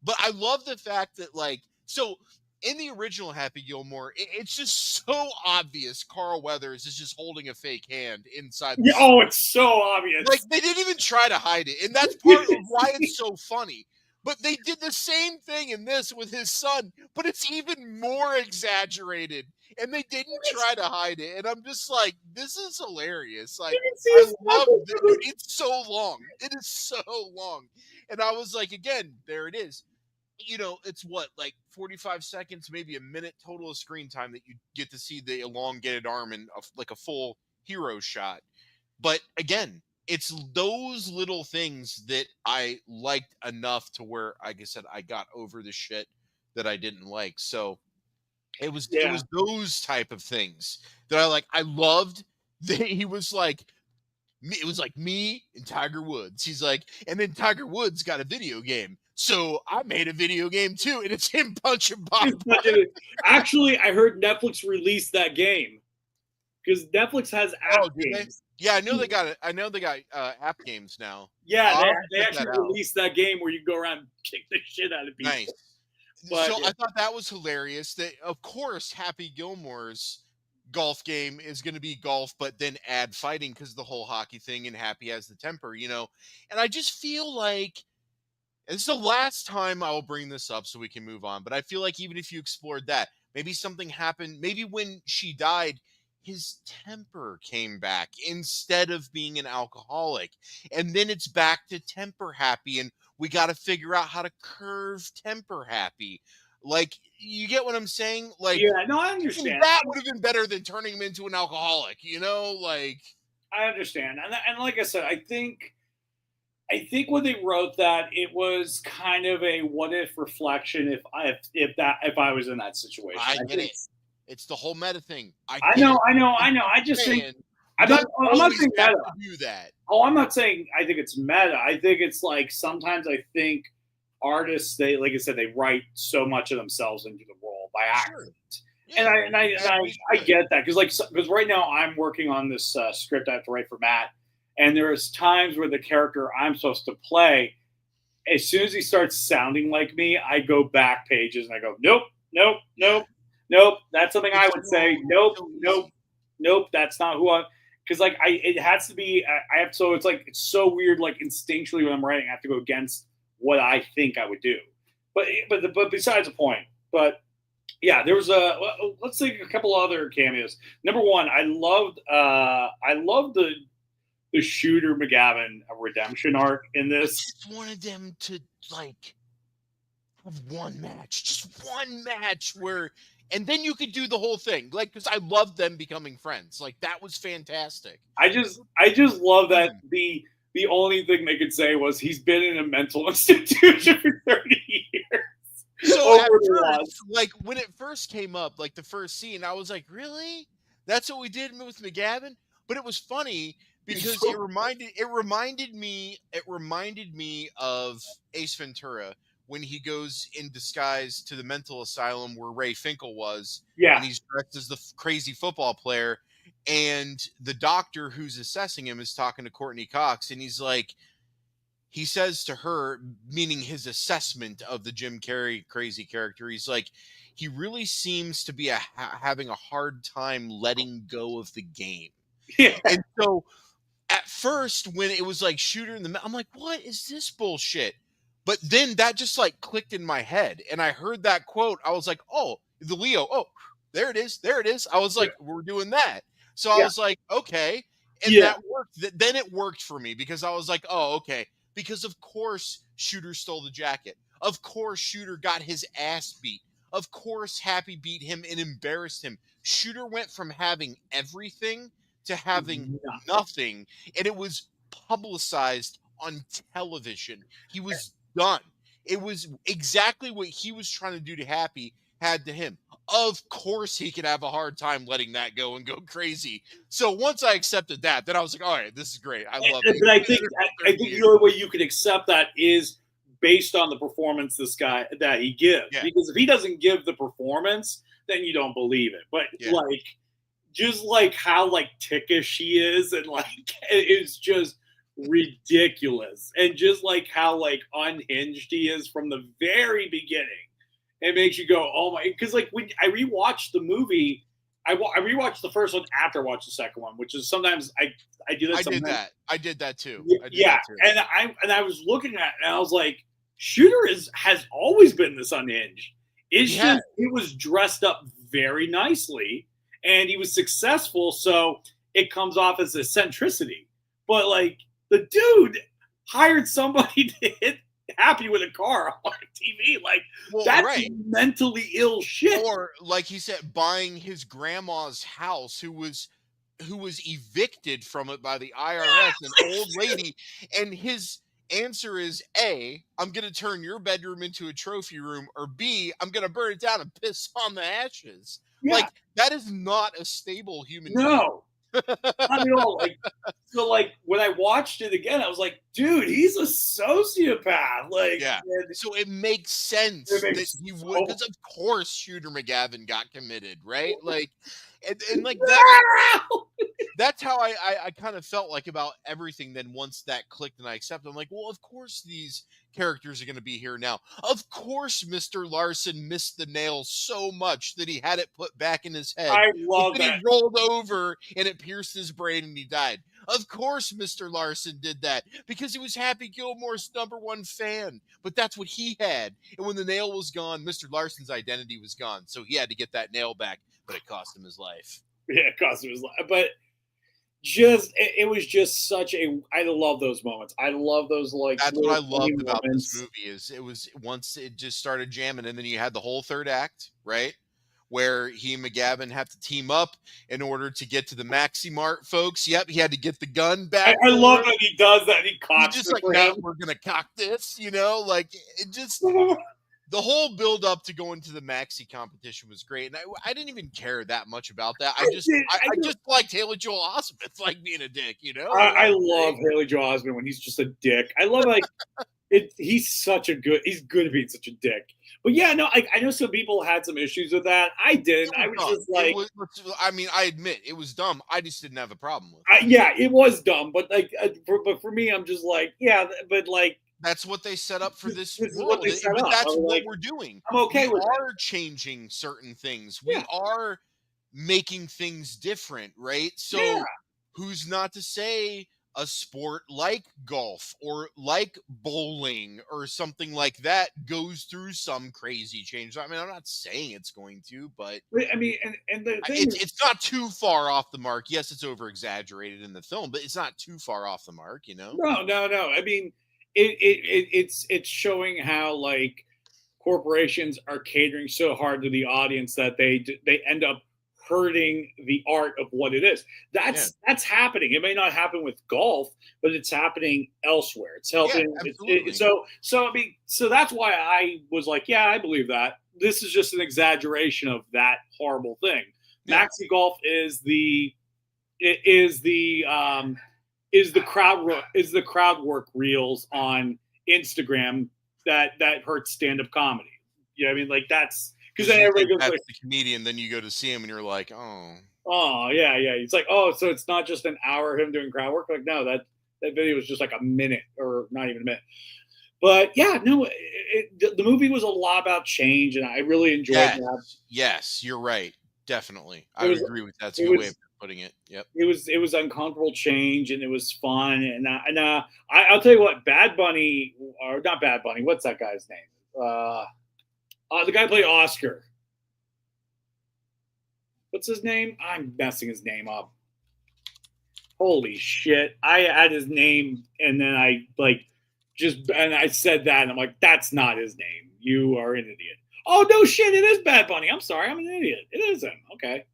But I love the fact that, like, so in the original Happy Gilmore, it's just so obvious Carl Weathers is just holding a fake hand inside. Yeah, oh, it's so obvious. Like, they didn't even try to hide it. And that's part of why it's so funny. But they did the same thing in this with his son, but it's even more exaggerated. And they didn't try to hide it. And I'm just like, this is hilarious. Like, I love it. Dude, it's so long. It is so long. And I was like, again, there it is. You know, it's what, like 45 seconds, maybe a minute total of screen time that you get to see the elongated arm and like a full hero shot. But again, it's those little things that I liked enough to where, like I said, I got over the shit that I didn't like. So it Yeah. was those type of things that I loved that he was like it was like me and Tiger Woods. He's like, and then Tiger Woods got a video game. So I made a video game too, and it's him punching Bob. Actually, I heard Netflix released that game because Netflix has app Did they? games. Yeah, I know they got it. I know they got app games now. Yeah, I'll they check that actually out. released that game where you go around and kick the shit out of people. Nice. But, So I thought that was hilarious. That of course Happy Gilmore's golf game is going to be golf, but then add fighting because the whole hockey thing, and Happy has the temper, And I just feel like this is the last time I will bring this up, so we can move on. But I feel like even if you explored that, maybe something happened. Maybe when she died, his temper came back instead of being an alcoholic, and then it's back to temper Happy, and we got to figure out how to curve temper Happy. Like, you get what I'm saying? Like, yeah, no, I understand. That would have been better than turning him into an alcoholic, Like, I understand, and like I said, I think when they wrote that, it was kind of a what if reflection. If I was in that situation, I get it. It's the whole meta thing. I know. I just think I'm not saying meta. Do that. Oh, I'm not saying I think it's meta. I think it's like sometimes I think artists, they, like I said, they write so much of themselves into the role by accident. Sure. Yeah, I get that because right now I'm working on this script I have to write for Matt, and there's times where the character I'm supposed to play, as soon as he starts sounding like me, I go back pages and I go, nope, that's something I would say. Nope, that's not who I. Because it has to be. I have so it's so weird. Like instinctually when I'm writing, I have to go against what I think I would do. But besides the point. But yeah, there was let's take a couple other cameos. Number one, I loved the Shooter McGavin redemption arc in this. I just wanted them to have one match where. And then you could do the whole thing, because I loved them becoming friends. That was fantastic. I just love that the only thing they could say was he's been in a mental institution for 30 years. So at first, when it first came up, the first scene, I was like, really? That's what we did with McGavin? But it was funny because it reminded me of Ace Ventura, when he goes in disguise to the mental asylum where Ray Finkel was, and he's dressed as the crazy football player, and the doctor who's assessing him is talking to Courtney Cox, and he's like, he says to her, meaning his assessment of the Jim Carrey crazy character, he's like, he really seems to be having a hard time letting go of the game. Yeah. And so at first, when it was Shooter in the, I'm like, what is this bullshit? But then that just clicked in my head, and I heard that quote. I was like, "Oh, the Leo! Oh, there it is! I was like, "We're doing that." So I was like, "Okay," and that worked. Then it worked for me because I was like, "Oh, okay." Because of course Shooter stole the jacket. Of course Shooter got his ass beat. Of course Happy beat him and embarrassed him. Shooter went from having everything to having nothing, and it was publicized on television. He was done. It was exactly what he was trying to do to Happy had to him. Of course he could have a hard time letting that go and go crazy. So once I accepted that, then I was like, all right, this is great. I love it. But I think the only way you can accept that is based on the performance that he gives. Yeah. Because if he doesn't give the performance, then you don't believe it. But just how tickish he is, and it's just ridiculous, and just how unhinged he is from the very beginning. It makes you go, oh my, because when I rewatched the movie, I rewatched the first one after I watched the second one, which is sometimes I do that. I did that too. And I was looking at it and I was like, Shooter has always been this unhinged. It's just it was dressed up very nicely and he was successful, so it comes off as eccentricity. But the dude hired somebody to hit Happy with a car on TV. That's mentally ill shit. Or he said, buying his grandma's house, who was who was evicted from it by the IRS, an old lady, and his answer is A, I'm going to turn your bedroom into a trophy room, or B, I'm going to burn it down and piss on the ashes. Yeah. Like, that is not a stable human being. No. Not at all. Like, so like when I watched it again, I was like, dude, he's a sociopath. Like, Yeah. and So it makes sense it that makes he would, so because of course Shooter McGavin got committed, right? Like, and like that's how I kind of felt like about everything. Then once that clicked and I accepted, I'm like, well, of course these characters are going to be here now. Of course, Mr. Larson missed the nail so much that he had it put back in his head. I But love then that. he rolled over and it pierced his brain and he died. Of course, Mr. Larson did that because he was Happy Gilmore's #1 fan. But that's what he had. And when the nail was gone, Mr. Larson's identity was gone. So he had to get that nail back, but it cost him his life. Yeah, it cost him his life. But just it was just such a I love those moments. I love those like That's what I little funny loved about this moments. movie is it was once it just started jamming, and then you had the whole third act, right? Where he and McGavin have to team up in order to get to the Maxi Mart folks. Yep, he had to get the gun back. I love for him. that he does that. He He's cocks just it like, for no, him. we're gonna cock this, like it just the whole build up to going to the Maxi competition was great, and I didn't even care that much about that. I just liked Haley Joel Osment like being a dick, I love Haley Joel Osment when he's just a dick. I love like he's good at being such a dick. But yeah, no, I know some people had some issues with that. I didn't. I was dumb. just like, I mean, I admit it was dumb. I just didn't have a problem with it. yeah, it was dumb. But like, but for me, I'm just like, yeah, but like. That's what they set up for this This is world. what they set But up. that's I'm what like, we're doing. I'm okay We with it. are changing certain things. Yeah. We are making things different, right? So Yeah. who's not to say a sport like golf or like bowling or something like that goes through some crazy change? I mean, I'm not saying it's going to, but I mean, and the thing is, it's not too far off the mark. Yes, it's over exaggerated in the film, but it's not too far off the mark, no. I mean, it's showing how like corporations are catering so hard to the audience that they end up hurting the art of what it is. That's happening. It may not happen with golf, but it's happening elsewhere. It's helping. Absolutely. So I mean, so that's why I was like, yeah, I believe that. This is just an exaggeration of that horrible thing. Yeah. Maxi golf is the crowd work reels on Instagram that hurts stand-up comedy. You know what I mean? Like that's because then everybody goes that's like the comedian, then you go to see him and you're like, oh yeah. It's like, oh, so it's not just an hour of him doing crowd work. Like, no, that video was just like a minute or not even a minute. But yeah, no, the movie was a lot about change, and I really enjoyed that. Yes, you're right. Definitely. I would agree with that. That's a good way of putting it. Yep. It was uncomfortable change, and it was fun. And I'll tell you what, Bad Bunny, or not Bad Bunny, what's that guy's name? The guy who played Oscar. What's his name? I'm messing his name up. Holy shit. I had his name, and then I I said that, and I'm like, that's not his name. You are an idiot. Oh, no shit, it is Bad Bunny. I'm sorry, I'm an idiot. It is him. Okay.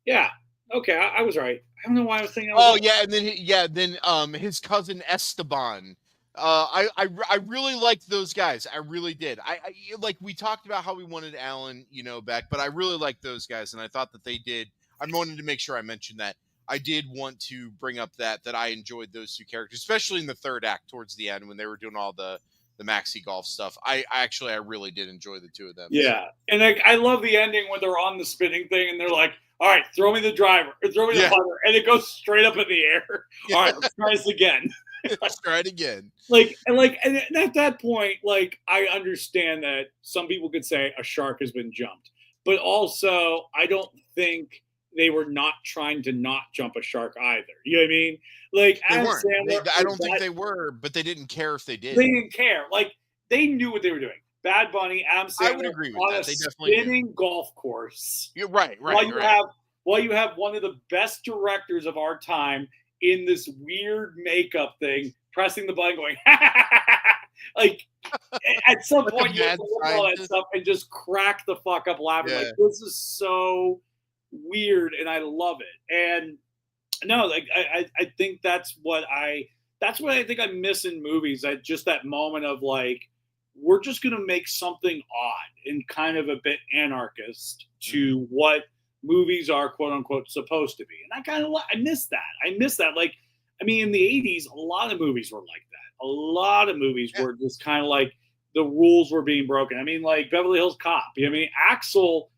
Yeah. Okay, I was right. I don't know why I was thinking. Then his cousin Esteban. I really liked those guys. I really did. I like we talked about how we wanted Alan, back, but I really liked those guys, and I thought that they did. I wanted to make sure I mentioned that. I did want to bring up that I enjoyed those two characters, especially in the third act towards the end when they were doing all the Maxi golf stuff. I really did enjoy the two of them. Yeah, and I love the ending when they're on the spinning thing and they're like, all right, throw me the driver, or throw me the putter, and it goes straight up in the air. Yeah. All right, let's try this again. Let's try it again. And at that point, like, I understand that some people could say a shark has been jumped, but also I don't think they were not trying to not jump a shark either. You know what I mean? Like, Adam Sandler, I don't think they were, but they didn't care if they did. They didn't care. Like, they knew what they were doing. Bad Bunny, Adam Sandler, I would agree with on that. a They definitely spinning golf course. You're right. While you have one of the best directors of our time in this weird makeup thing, pressing the button, going, like, at some point you have to look at all that stuff and just crack the fuck up laughing. Yeah. Like, this is so weird, and I love it. And No, like I think that's what I think I miss in movies. That just that moment of like, we're just gonna make something odd and kind of a bit anarchist Mhm. to what movies are quote unquote supposed to be. And I kind of I miss that. I miss that. Like, I mean, in the '80s, a lot of movies were like that. A lot of movies Yeah. were just kind of like the rules were being broken. I mean, like Beverly Hills Cop. I mean, Axel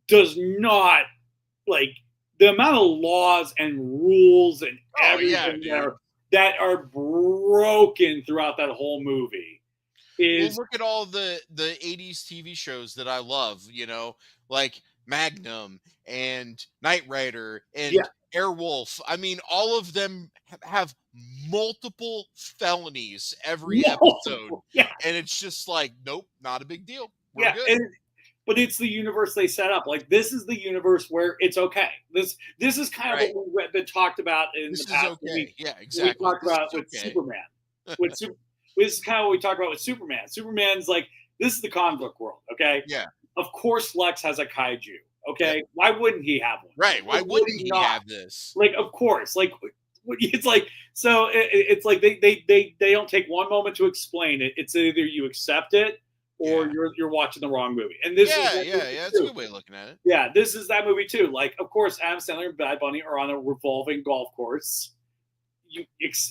does not like the amount of laws and rules and Oh yeah, everything dude. there that are broken throughout that whole movie Well, is look at all the '80s TV shows that I love. Like Magnum and Knight Rider yeah. and Airwolf. I mean, all of them have multiple felonies every episode, Multiple, yeah, and it's just like, nope, not a big deal. We're yeah, good. but it's the universe they set up. Like this is the universe where it's okay. This is kind of Right. what we've been talked about in the This is past. okay. Yeah, When we exactly. talked This about is with okay. Superman. With Super, this is kind of what we talked about with Superman. Superman's like this is the comic book world. Okay, Yeah. of course Lex has a kaiju. Yep. Okay, why wouldn't he have one? Right. Why Why would wouldn't he he not? have this? Like, of course. Like, it's like so. It's like they don't take one moment to explain it. It's either you accept it or Yeah. you're watching the wrong movie. And this is Yeah, that yeah, movie yeah. That's a too. good way of looking at it. Yeah, this is that movie too. Like, of course, Adam Sandler and Bad Bunny are on a revolving golf course. You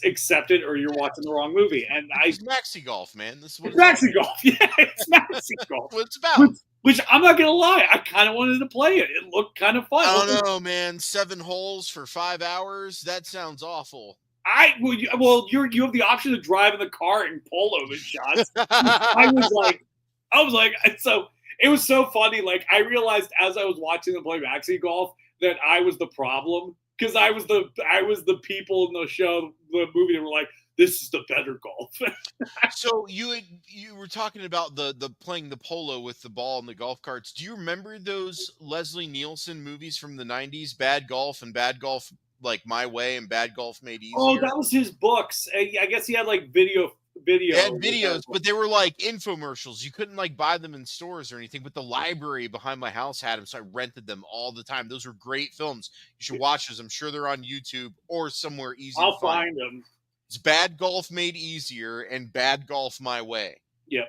accept it or you're watching the wrong movie. And This is maxi golf, man. This is what it's it's all maxi about. golf. Yeah, it's maxi golf. What it's Which, about. which I'm not gonna lie, I kind of wanted to play it. It looked kind of fun. I don't know, man. 7 holes for 5 hours? That sounds awful. You have the option to drive in the car and pull over shots. I was like, so it was so funny. Like I realized as I was watching them play maxi golf that I was the problem because I was the people in the show, the movie that were like, this is the better golf. So you were talking about the playing the polo with the ball and the golf carts. Do you remember those Leslie Nielsen movies from the 90s, Bad Golf and Bad Golf like My Way and Bad Golf Made Oh, Easier? that was his books. I guess he had like They had video. videos, but they were like infomercials. You couldn't like buy them in stores or anything, but the library behind my house had them, so I rented them all the time. Those were great films. You should watch those. I'm sure they're on YouTube or somewhere easy to I'll find. find them. It's Bad Golf Made Easier and Bad Golf My Way. Yeah.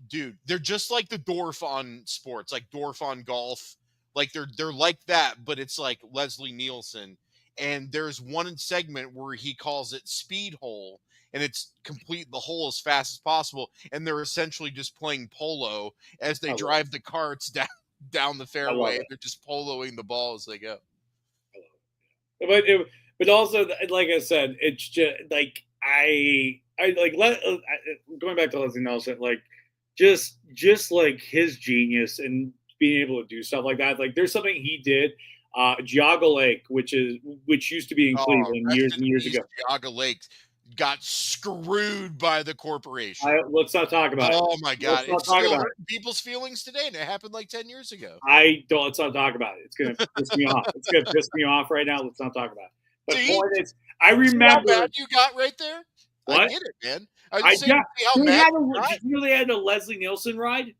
Dude, they're just like the Dorf on sports, like Dorf on golf. Like they're like that, but it's like Leslie Nielsen. And there's one segment where he calls it Speed Hole, and it's complete the hole as fast as possible. And they're essentially just playing polo as they I love drive the carts down the I love fairway. it. They're just poloing the ball as they go. But also like I said, it's just like I like going back to Leslie Nelson, like just like his genius and being able to do stuff like that. Like there's something he did, Geauga Lake, which used to be in Oh, Cleveland rest years in and years peace, ago. Geauga Lake got screwed by the corporation. Let's not talk about it. Oh my god, Let's not it's talk still about it. hurting people's feelings today, and it happened like 10 years ago. I don't. Let's not talk about it. It's gonna piss me off. It's gonna piss me off right now. Let's not talk about it. But See? point is, I See how remember mad you got right there? I what get it, man. I was I just saying, got. see how mad you got? Did you really had a Leslie Nielsen ride?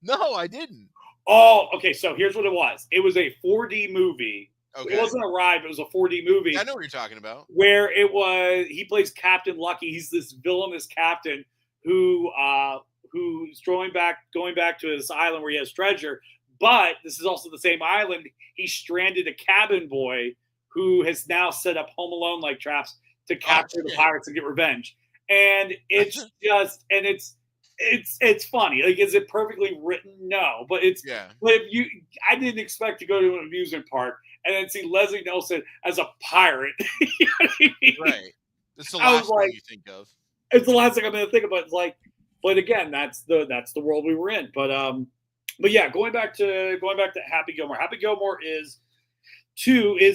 No, I didn't. Oh, okay. So here's what it was. It was a 4D movie. Okay. It wasn't a ride. But it was a 4D movie. I know what you're talking about. Where he plays Captain Lucky. He's this villainous captain who's going back to his island where he has treasure. But this is also the same island. He stranded a cabin boy who has now set up Home Alone like traps to capture the pirates and get revenge. And it's just it's funny. Like, is it perfectly written? No, but it's Yeah. But I didn't expect to go to an amusement park and then see Leslie Nielsen as a pirate. You know what I mean? Right. That's the I was last thing like- you think of. It's the last thing I'm going to think about. It's like, but again, that's the world we were in. But yeah, going back to Happy Gilmore. Happy Gilmore is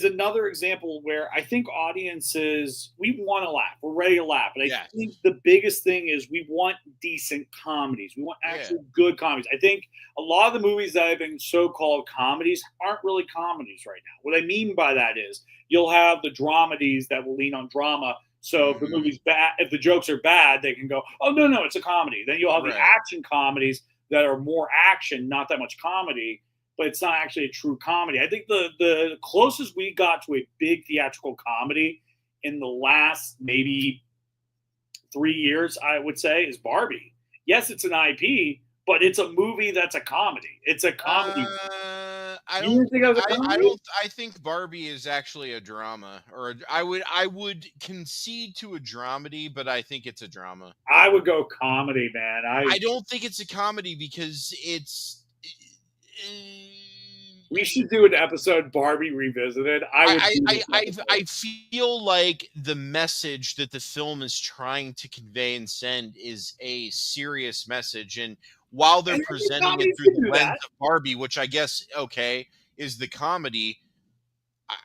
another example where I think audiences, we want to laugh. We're ready to laugh. But I think the biggest thing is we want decent comedies. We want actual good comedies. I think a lot of the movies that have been so-called comedies aren't really comedies right now. What I mean by that is you'll have the dramedies that will lean on drama. So if the movie's bad, if the jokes are bad, they can go, oh, no, it's a comedy. Then you'll have the action comedies that are more action, not that much comedy. but it's not actually a true comedy. I think the closest we got to a big theatrical comedy in the last maybe 3 years, I would say, is Barbie. Yes, it's an IP, but it's a movie that's a comedy. It's a comedy. I You don't. didn't think it was a I comedy? don't. I think Barbie is actually a drama, I would concede to a dramedy, but I think it's a drama. I would go comedy, man. I don't think it's a comedy because it's. We should do an episode Barbie Revisited. I would do this episode. I feel like the message that the film is trying to convey and send is a serious message, and while they're And I think presenting it comedies through can the do lens that. of Barbie, which I guess is the comedy,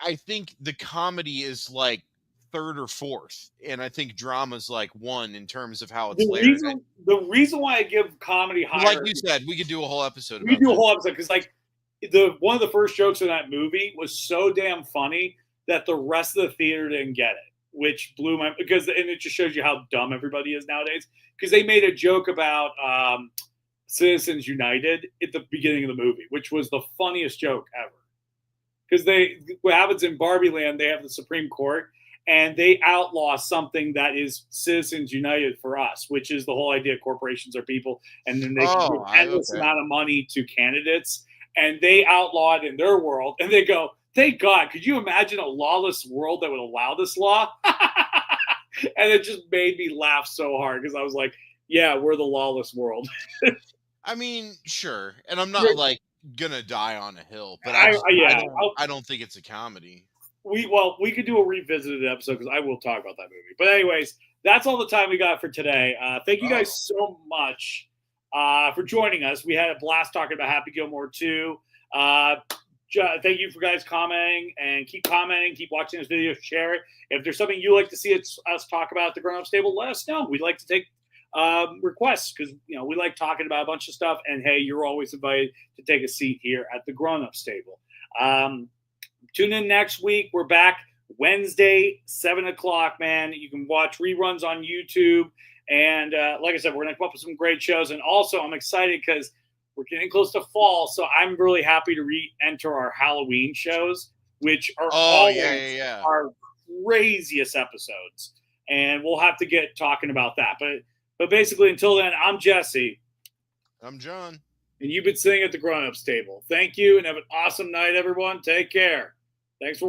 I think the comedy is like third or fourth, and I think drama's like one in terms of how it's layered. The reason why I give comedy Like higher, you said, we could do a whole episode we about do a that. whole episode because like one of the first jokes in that movie was so damn funny that the rest of the theater didn't get it, which blew my and it just shows you how dumb everybody is nowadays. Because they made a joke about Citizens United at the beginning of the movie, which was the funniest joke ever. Because what happens in Barbie Land, they have the Supreme Court, and they outlaw something that is Citizens United for us, which is the whole idea corporations are people, and then they can give endless amount of money to candidates, and they outlaw it in their world, and they go, thank God, could you imagine a lawless world that would allow this law? And it just made me laugh so hard because I was like, yeah, we're the lawless world. I mean, sure, and I'm not like gonna die on a hill, but I don't think it's a comedy. We could do a revisited episode because I will talk about that movie. But anyways, that's all the time we got for today. Thank you guys so much for joining us. We had a blast talking about Happy Gilmore 2. Thank you for guys commenting, and keep commenting, keep watching this video, share it. If there's something you like to see us talk about at the Grown Up Stable, let us know. We'd like to take requests because we like talking about a bunch of stuff, and hey, you're always invited to take a seat here at the Grown Up Stable. Tune in next week. We're back Wednesday 7:00, man. You can watch reruns on YouTube, and like I said, we're gonna come up with some great shows. And also I'm excited because we're getting close to fall, so I'm really happy to re-enter our Halloween shows, which are our craziest episodes, and we'll have to get talking about that. But basically, until then, I'm Jesse. I'm John. And you've been sitting at the Grown Ups Table. Thank you, and have an awesome night, everyone. Take care. Thanks for watching.